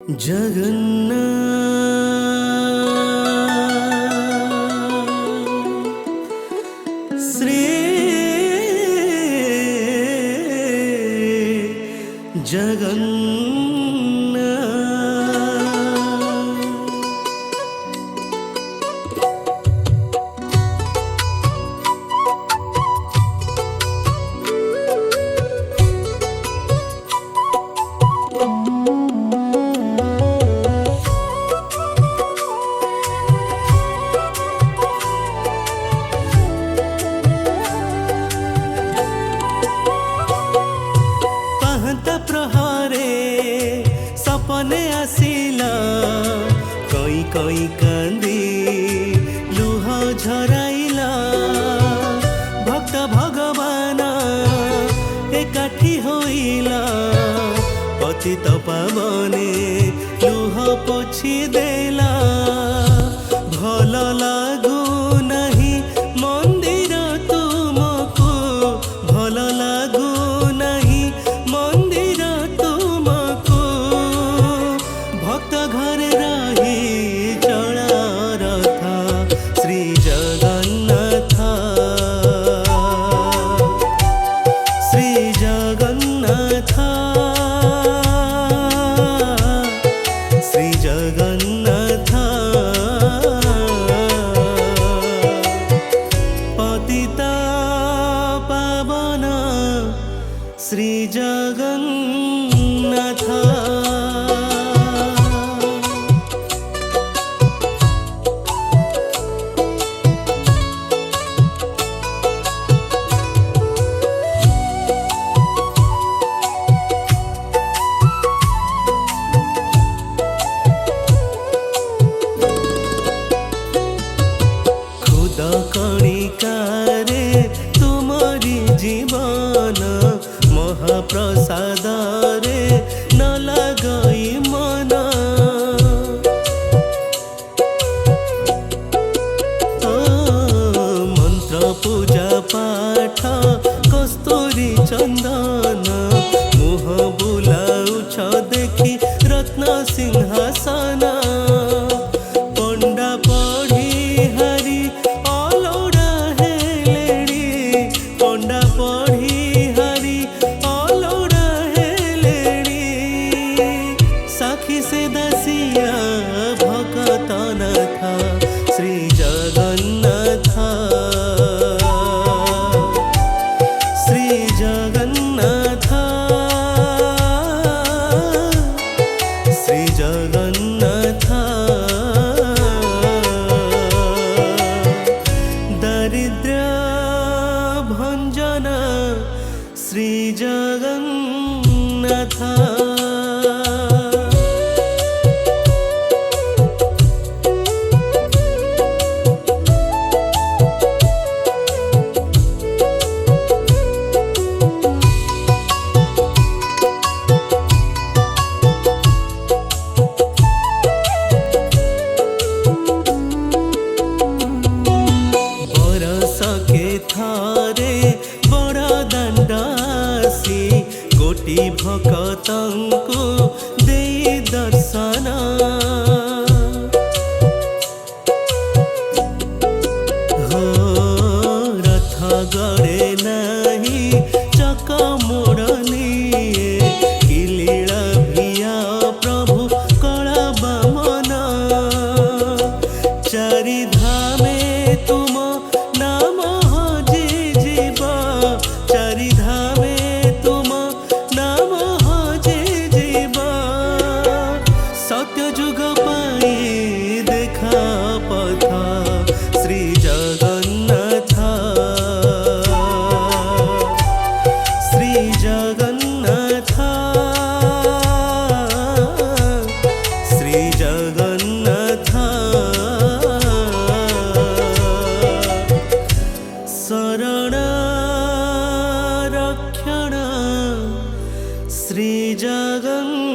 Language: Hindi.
जगन्नाथ श्री सपने आसिला कई कई कांदी लुह झराइला भक्त भगवान एकाठी होइला पतित पावने लुह पोछि देला भल लागू नहीं मंदिर तुमको भल लागू नहीं मंदिर तुमको भक्त घर रही चला रथा श्री जगन्नाथ श्री जगन्नाथ श्री जगन्नाथ पतिता पावन श्री जगन्नाथ कणिकारे तुमरी जीवन महाप्रसाद रे न लगई मन मंत्र पूजा पाठ कस्तूरी चंदन मुह बुलाउछ देखि रत्न सिंहासन पंडा पढ़ी हरि अलोड़ा हेलेड़ी पंडा पढ़ी हरि अलोड़ा हेलेड़ी साखी से दसिया भगत नाथ श्री जगन्नाथ श्री जगन्नाथ श्री जगन्नाथ दरिद्र भंजन श्री जगन्नाथ थारे बड़ दांडासी कोटि भक्तंकु देई दर्शन हो रथ गड़े नहीं चक मोड़नी किलीला भिया प्रभु कला बामन चारि धामे तुम नाम चारि धामे तुम नाम हजे जीवा सत्य जुग पाई देखा पथ श्री जगन्नाथ श्री जगन्नाथ श्री जगन्नाथ शरण रक्षण श्री जगन्नाथ।